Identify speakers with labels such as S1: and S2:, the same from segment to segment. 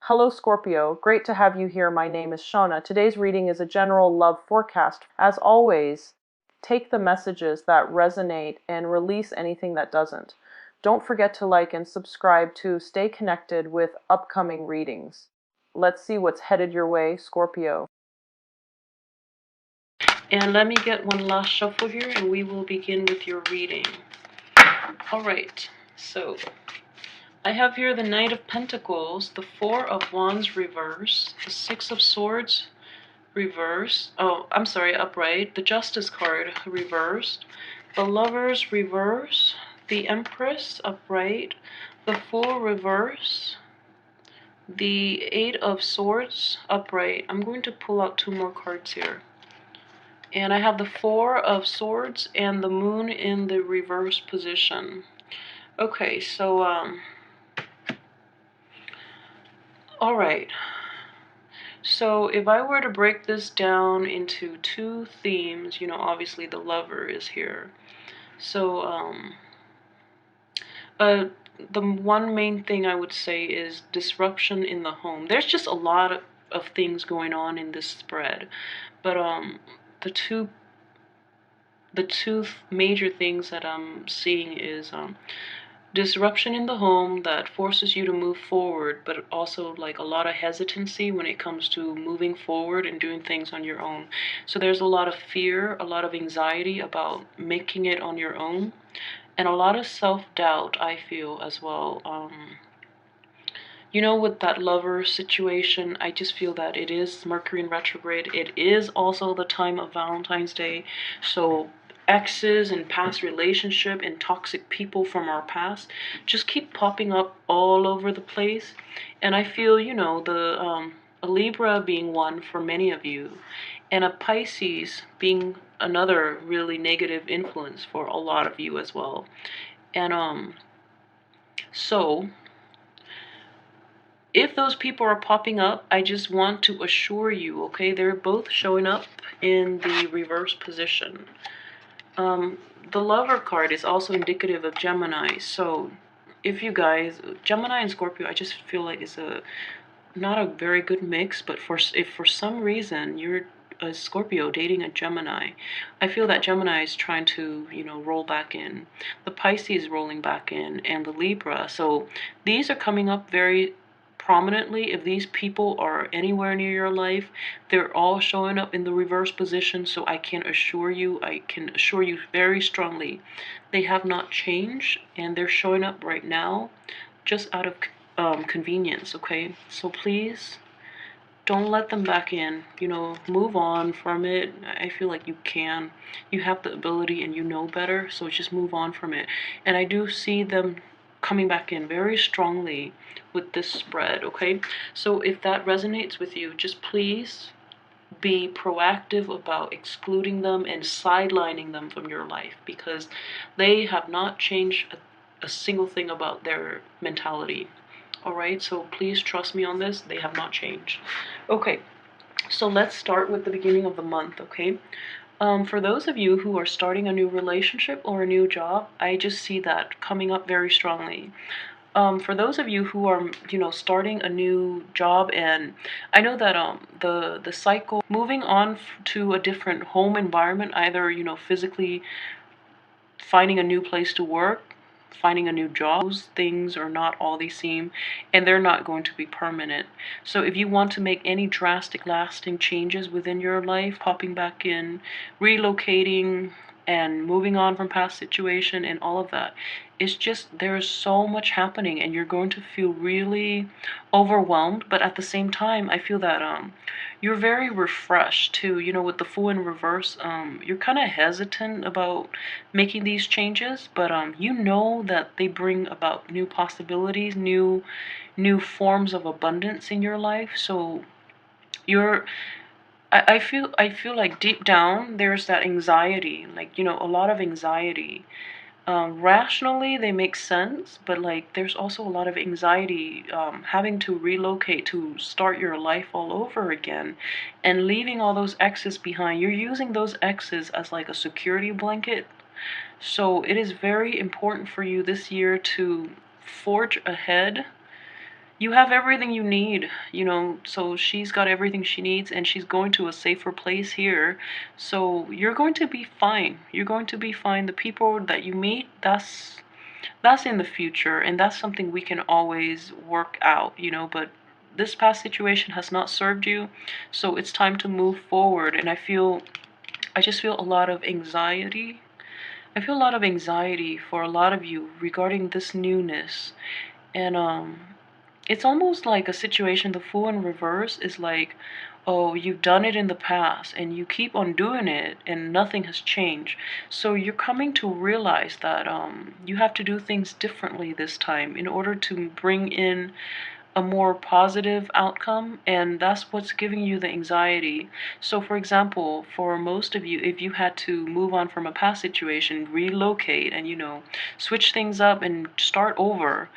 S1: Hello Scorpio, great to have you here. My name is Shauna. Today's reading is a general love forecast. As always, take the messages that resonate and release anything that doesn't. Don't forget to like and subscribe to stay connected with upcoming readings. Let's see what's headed your way, Scorpio.
S2: And let me get one last shuffle here and we will begin with your reading. All right, so I have here the Knight of Pentacles, the Four of Wands reverse, the Six of Swords reverse. Oh, I'm sorry, upright. The Justice card reversed. The Lovers reverse. The Empress upright. The Fool reverse. The Eight of Swords upright. I'm going to pull out two more cards here. And I have the Four of Swords and the Moon in the reverse position. Okay, so, all right. So if I were to break this down into two themes, obviously the lover is here. So, the one main thing I would say is disruption in the home. There's just a lot of things going on in this spread. But, the two major things that I'm seeing is disruption in the home that forces you to move forward, but also like a lot of hesitancy when it comes to moving forward and doing things on your own. So there's a lot of fear, a lot of anxiety about making it on your own, and a lot of self-doubt, I feel, as well. With that lover situation, I just feel that it is Mercury in retrograde. It is also the time of Valentine's Day. So exes and past relationship and toxic people from our past just keep popping up all over the place. And I feel, a Libra being one for many of you, and a Pisces being another really negative influence for a lot of you as well. And so if those people are popping up, I just want to assure you, okay, they're both showing up in the reverse position. The Lover card is also indicative of Gemini. So if you guys, Gemini and Scorpio, I just feel like it's not a very good mix. But if for some reason you're a Scorpio dating a Gemini, I feel that Gemini is trying to, roll back in. The Pisces rolling back in, and the Libra. So these are coming up very prominently. If these people are anywhere near your life, they're all showing up in the reverse position. So I can assure you very strongly, they have not changed, and they're showing up right now just out of convenience. Okay, so please don't let them back in. Move on from it. I feel like you have the ability, and you know better, so just move on from it. And I do see them coming back in very strongly with this spread. Okay, so if that resonates with you, just please be proactive about excluding them and sidelining them from your life, because they have not changed a single thing about their mentality. All right, so please trust me on this. They have not changed. Okay, so let's start with the beginning of the month. Okay, for those of you who are starting a new relationship or a new job, I just see that coming up very strongly. For those of you who are, starting a new job, and I know that the cycle moving on to a different home environment, either physically finding a new place to work, finding a new job, those things are not all they seem, and they're not going to be permanent. So if you want to make any drastic lasting changes within your life, popping back in, relocating, and moving on from past situation and all of that, it's just there's so much happening, and you're going to feel really overwhelmed. But at the same time, I feel that you're very refreshed too. With the Fool in reverse, you're kind of hesitant about making these changes, but you know that they bring about new possibilities, new forms of abundance in your life. So you're I feel like deep down there's that anxiety, like, a lot of anxiety. Rationally, they make sense, but like there's also a lot of anxiety, having to relocate to start your life all over again, and leaving all those exes behind. You're using those exes as like a security blanket. So it is very important for you this year to forge ahead you have everything you need, you know, so she's got everything she needs and she's going to a safer place here. So you're going to be fine. You're going to be fine. The people that you meet, that's in the future, and that's something we can always work out, you know, but this past situation has not served you, so it's time to move forward. And I just feel a lot of anxiety. I feel a lot of anxiety for a lot of you regarding this newness. And it's almost like a situation, the Fool in reverse is like, oh, you've done it in the past and you keep on doing it and nothing has changed. So you're coming to realize that you have to do things differently this time in order to bring in a more positive outcome, and that's what's giving you the anxiety. So for example, for most of you, if you had to move on from a past situation, relocate, and you know, switch things up and start over,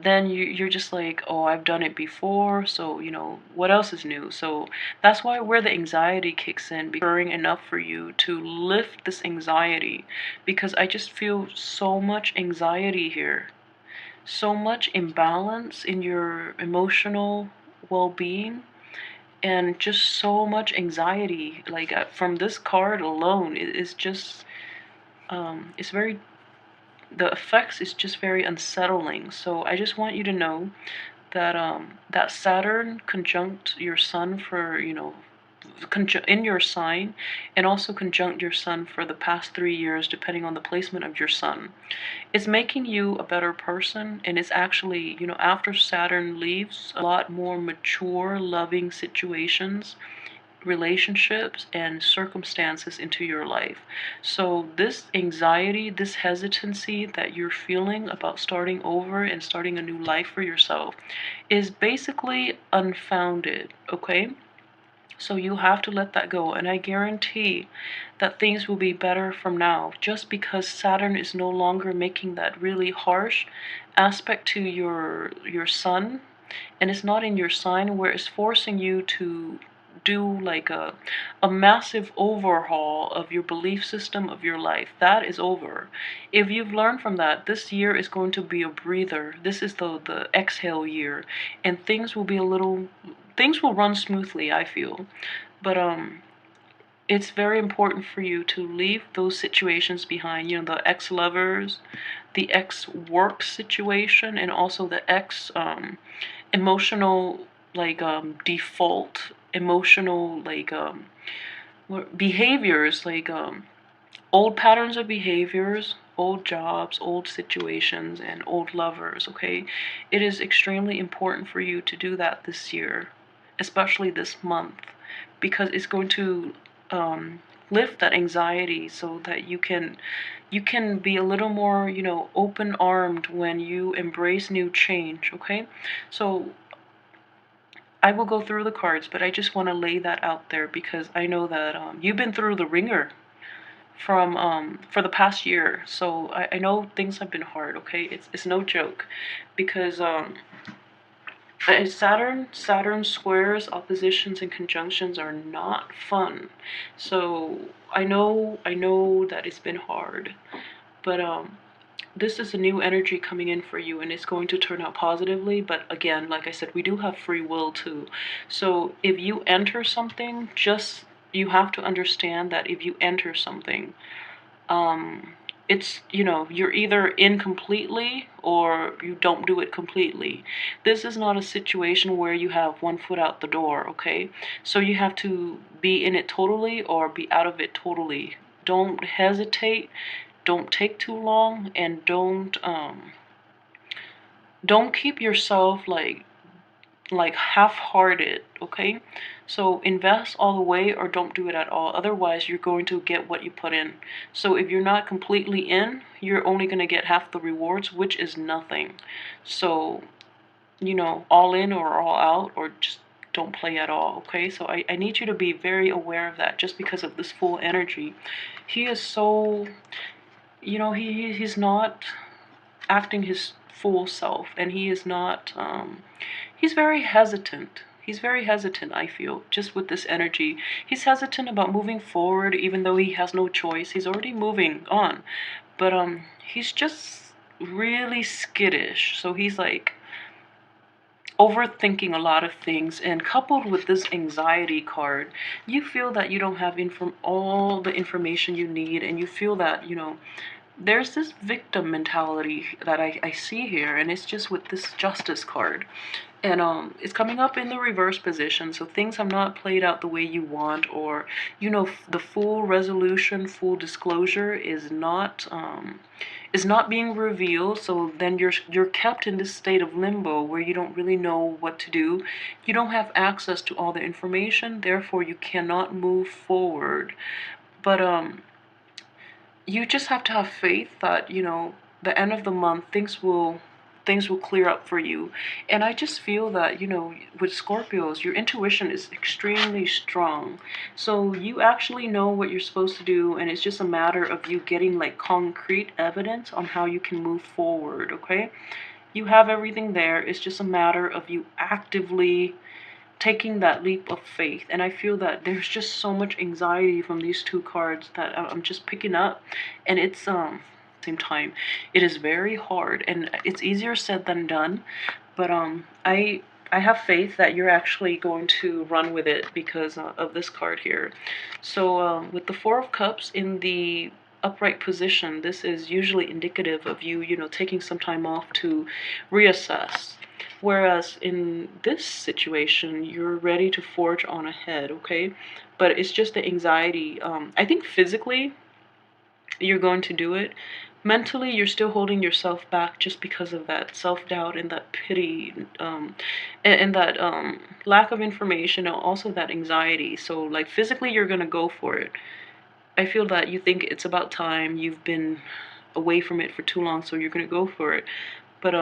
S2: then you're just like, oh, I've done it before, so you know, what else is new? So that's where the anxiety kicks in, becoming enough for you to lift this anxiety, because I just feel so much anxiety here, so much imbalance in your emotional well-being, and just so much anxiety. Like from this card alone, it is just it's very, the effects is just very unsettling. So I just want you to know that that Saturn conjunct your sun for, you know, in your sign, and also conjunct your sun for the past 3 years, depending on the placement of your sun, it's making you a better person. And it's actually, you know, after Saturn leaves, a lot more mature, loving situations, relationships, and circumstances into your life. So this anxiety, this hesitancy that you're feeling about starting over and starting a new life for yourself is basically unfounded, okay? So you have to let that go, and I guarantee that things will be better from now, just because Saturn is no longer making that really harsh aspect to your sun, and it's not in your sign, where it's forcing you to do like a massive overhaul of your belief system, of your life. That is over. If you've learned from that, this year is going to be a breather. This is the exhale year, and things will run smoothly, I feel. But it's very important for you to leave those situations behind, you know, the ex-lovers, the ex-work situation, and also the ex emotional, like default emotional, like behaviors, like old patterns of behaviors, old jobs, old situations, and old lovers, okay? It is extremely important for you to do that this year, especially this month, because it's going to lift that anxiety, so that you can be a little more, you know, open-armed when you embrace new change, okay? So I will go through the cards, but I just want to lay that out there, because I know that you've been through the ringer from for the past year. So I know things have been hard, okay? It's no joke, because Saturn squares, oppositions, and conjunctions are not fun. So I know that it's been hard, but this is a new energy coming in for you, and it's going to turn out positively. But again, like I said, we do have free will too. So if you enter something, just, you have to understand that if you enter something, it's, you know, you're either in completely or you don't do it completely. This is not a situation where you have one foot out the door, okay? So you have to be in it totally or be out of it totally. Don't hesitate, don't take too long, and don't keep yourself like half-hearted, okay? So invest all the way or don't do it at all. Otherwise, you're going to get what you put in. So if you're not completely in, you're only going to get half the rewards, which is nothing. So, you know, all in or all out, or just don't play at all, okay? So I need you to be very aware of that, just because of this full energy. He is so, you know, he's not acting his full self, and he is not he's very hesitant. He's very hesitant, I feel, just with this energy. He's hesitant about moving forward, even though he has no choice. He's already moving on, but he's just really skittish. So he's like, overthinking a lot of things, and coupled with this anxiety card, you feel that you don't have all the information you need, and you feel that, there's this victim mentality that I see here, and it's just with this justice card. And it's coming up in the reverse position, so things have not played out the way you want, or the full resolution, full disclosure is not being revealed. So then you're kept in this state of limbo where you don't really know what to do. You don't have access to all the information, therefore you cannot move forward. But you just have to have faith that, the end of the month, things will clear up for you. And I just feel that, with Scorpios, your intuition is extremely strong. So you actually know what you're supposed to do, and it's just a matter of you getting like concrete evidence on how you can move forward, okay? You have everything there. It's just a matter of you actively taking that leap of faith. And I feel that there's just so much anxiety from these two cards that I'm just picking up, and it's same time, it is very hard, and it's easier said than done. But I have faith that you're actually going to run with it because of this card here. So with the Four of Cups in the upright position, this is usually indicative of you, taking some time off to reassess. Whereas in this situation, you're ready to forge on ahead, okay? But it's just the anxiety. I think physically, you're going to do it. Mentally, you're still holding yourself back just because of that self-doubt and that pity, and that lack of information, and also that anxiety. So, like, physically, you're going to go for it. I feel that you think it's about time. You've been away from it for too long, so you're going to go for it. But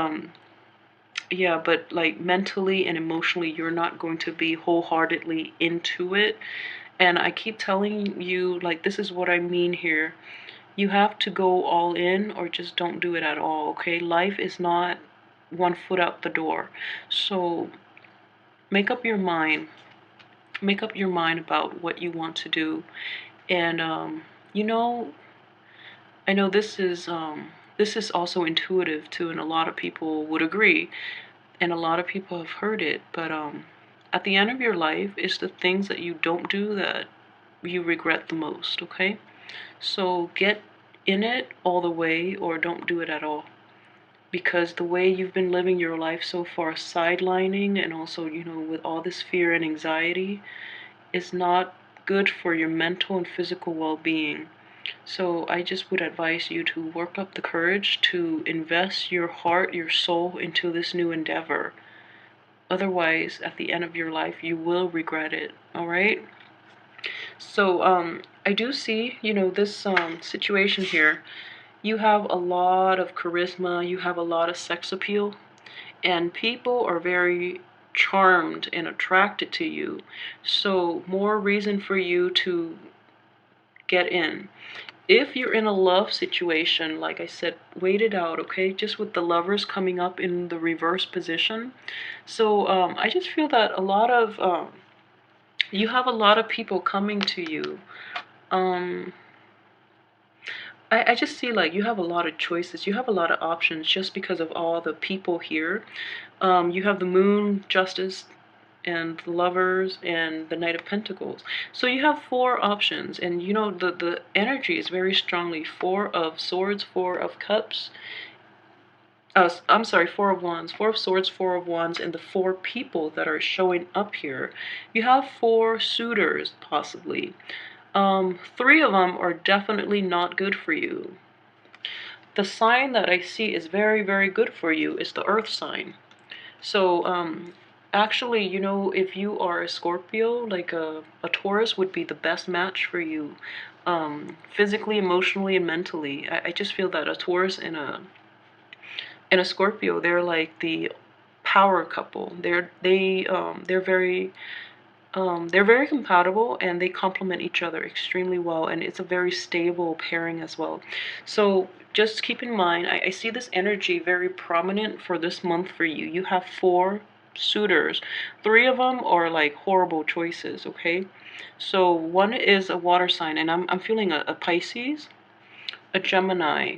S2: yeah, but like mentally and emotionally, you're not going to be wholeheartedly into it. And I keep telling you, like, this is what I mean here. You have to go all in or just don't do it at all, okay? Life is not one foot out the door. So make up your mind. Make up your mind about what you want to do. And you know, I know this is also intuitive too, and a lot of people would agree, and a lot of people have heard it. But at the end of your life, it's the things that you don't do that you regret the most. Okay, so get in it all the way, or don't do it at all. Because the way you've been living your life so far, sidelining, and also, with all this fear and anxiety, is not good for your mental and physical well-being. So I just would advise you to work up the courage to invest your heart, your soul into this new endeavor. Otherwise, at the end of your life, you will regret it. All right? So I do see, this situation here. You have a lot of charisma, you have a lot of sex appeal, and people are very charmed and attracted to you. So more reason for you to get in. If you're in a love situation, like I said, wait it out, okay? Just with the Lovers coming up in the reverse position. So I just feel that you have a lot of people coming to you. I just see like you have a lot of choices. You have a lot of options just because of all the people here. You have the Moon, Justice, and the Lovers, and the Knight of Pentacles. So you have four options, and the energy is very strongly Four of Swords, Four of Cups. I'm sorry, Four of Wands, Four of Swords, Four of Wands, and the four people that are showing up here. You have four suitors, possibly. Three of them are definitely not good for you. The sign that I see is very, very good for you is the Earth sign. So, actually, if you are a Scorpio, like a Taurus would be the best match for you, physically, emotionally, and mentally. I just feel that a Taurus and a Scorpio, they're like the power couple. They're very compatible, and they complement each other extremely well, and it's a very stable pairing as well. So just keep in mind, I see this energy very prominent for this month for you. You have four suitors. Three of them are like horrible choices, okay? So one is a water sign, and I'm feeling a Pisces, a Gemini,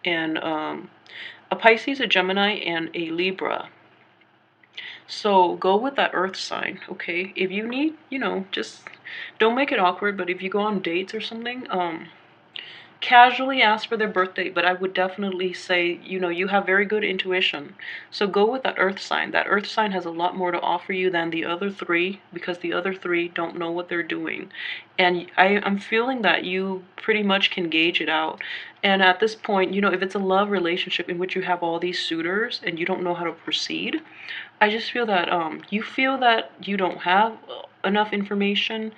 S2: and a Pisces, a Gemini, and a Libra. So go with that earth sign, okay? If you need, just don't make it awkward, but if you go on dates or something, casually ask for their birthday, but I would definitely say, you have very good intuition. So go with that earth sign. That earth sign has a lot more to offer you than the other three, because the other three don't know what they're doing. And I'm feeling that you pretty much can gauge it out. And at this point, if it's a love relationship in which you have all these suitors and you don't know how to proceed, I just feel that you feel that you don't have enough information,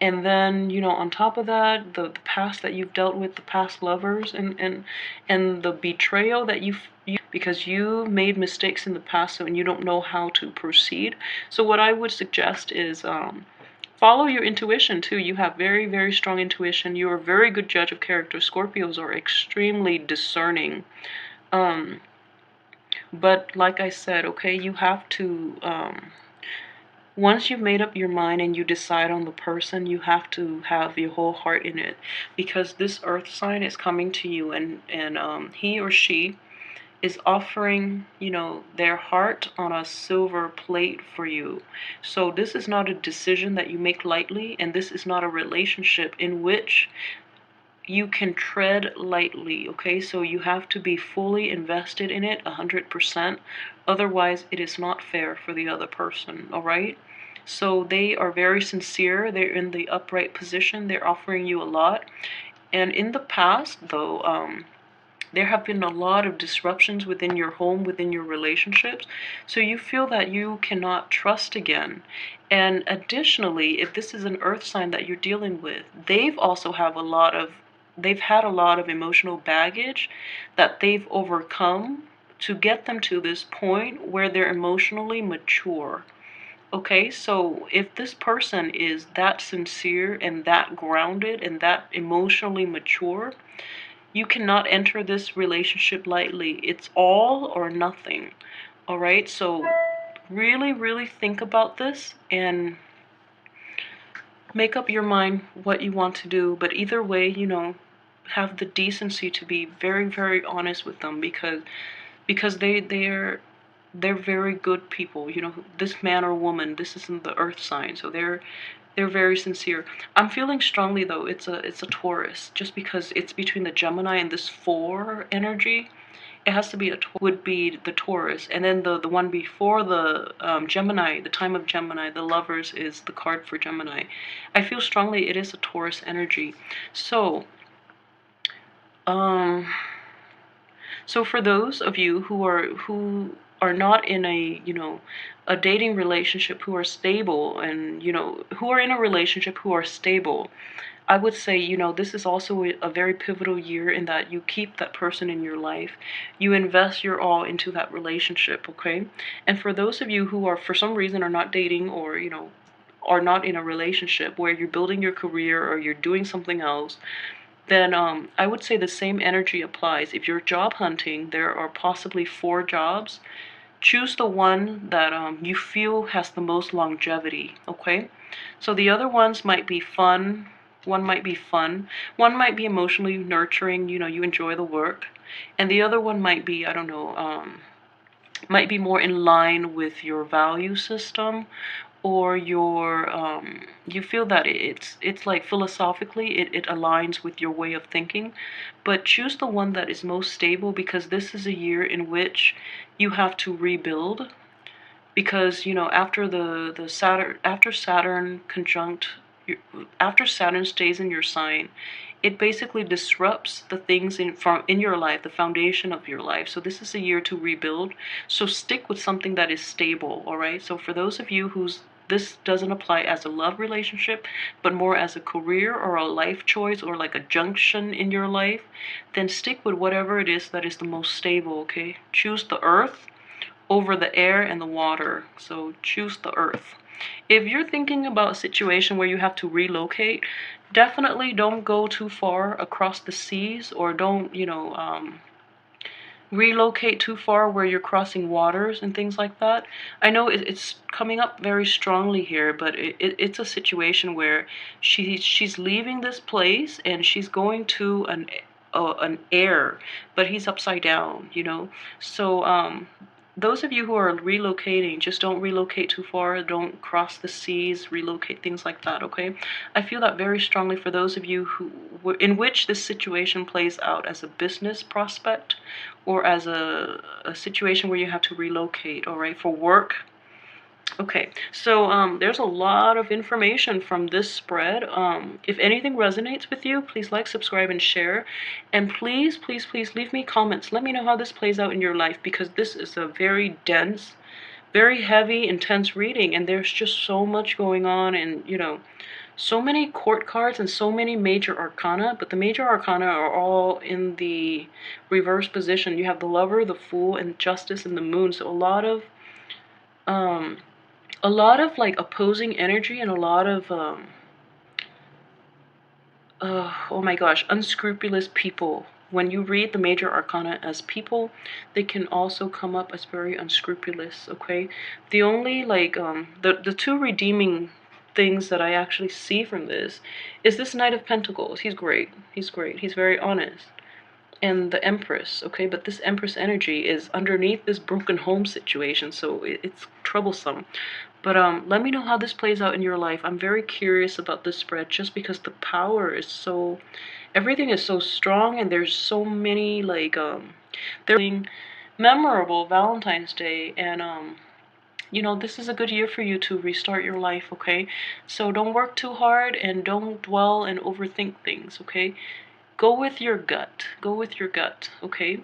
S2: and then on top of that, the past that you've dealt with, the past lovers, and the betrayal that you because you made mistakes in the past, so and you don't know how to proceed. So what I would suggest is follow your intuition too. You have very, very strong intuition. You're a very good judge of character. Scorpios are extremely discerning. Um, but like I said, okay, you have to once you've made up your mind and you decide on the person, you have to have your whole heart in it, because this earth sign is coming to you, and he or she is offering, their heart on a silver plate for you. So this is not a decision that you make lightly, and this is not a relationship in which you can tread lightly, okay? So you have to be fully invested in it 100%. Otherwise, it is not fair for the other person, all right? So they are very sincere. They're in the upright position. They're offering you a lot. And in the past, though, there have been a lot of disruptions within your home, within your relationships. So you feel that you cannot trust again. And additionally, if this is an earth sign that you're dealing with, they've had a lot of emotional baggage that they've overcome to get them to this point where they're emotionally mature. Okay, so if this person is that sincere and that grounded and that emotionally mature, you cannot enter this relationship lightly. It's all or nothing. All right, so really, really think about this and make up your mind what you want to do. But either way, have the decency to be very, very honest with them, because they're very good people. This man or woman, this isn't the earth sign, so they're very sincere. I'm feeling strongly though it's a Taurus, just because it's between the Gemini and this 4 energy. It has to be would be the Taurus, and then the one before the Gemini, the time of Gemini, the Lovers, is the card for Gemini. I feel strongly it is a Taurus energy. So um so for those of you who are not in a dating relationship, who are stable, and who are in a relationship who are stable, I would say, this is also a very pivotal year in that you keep that person in your life. You invest your all into that relationship, okay? And for those of you who are, for some reason, are not dating, or, are not in a relationship where you're building your career or you're doing something else, then I would say the same energy applies. If you're job hunting, there are possibly 4 jobs. Choose the one that you feel has the most longevity, okay? So the other ones might be fun. One might be fun. One might be emotionally nurturing, you enjoy the work. And the other one might be, I don't know, might be more in line with your value system, or your you feel that it's like philosophically it aligns with your way of thinking. But choose the one that is most stable, because this is a year in which you have to rebuild, because after the Saturn, after Saturn stays in your sign, it basically disrupts the things in your life, the foundation of your life. So this is a year to rebuild. So stick with something that is stable, all right? So for those of you whose this doesn't apply as a love relationship, but more as a career or a life choice, or like a junction in your life, then stick with whatever it is that is the most stable, okay? Choose the earth over the air and the water. So choose the earth. If you're thinking about a situation where you have to relocate, definitely don't go too far across the seas, or don't, relocate too far where you're crossing waters and things like that. I know it's coming up very strongly here, but it's a situation where she's leaving this place and she's going to an air, but he's upside down. So those of you who are relocating, just don't relocate too far. Don't cross the seas, relocate, things like that, okay? I feel that very strongly for those of you who, in which this situation plays out as a business prospect or as a situation where you have to relocate, all right, for work. Okay, so there's a lot of information from this spread. If anything resonates with you, please like, subscribe, and share. And please, please, please leave me comments. Let me know how this plays out in your life, because this is a very dense, very heavy, intense reading, and there's just so much going on, and so many court cards and so many major arcana, but the major arcana are all in the reverse position. You have the Lover, the Fool, and Justice, and the Moon. So a lot of like opposing energy, and a lot of oh my gosh, unscrupulous people. When you read the major arcana as people, they can also come up as very unscrupulous, okay? The only like the two redeeming things that I actually see from this is this Knight of Pentacles. He's great. He's great. He's very honest. And the Empress, okay? But this Empress energy is underneath this broken home situation, so it's troublesome. But let me know how this plays out in your life. I'm very curious about this spread, just because the power is so, everything is so strong, and there's so many like there's memorable Valentine's Day, and this is a good year for you to restart your life, okay? So don't work too hard, and don't dwell and overthink things, okay? Go with your gut. Go with your gut, okay?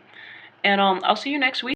S2: And I'll see you next week.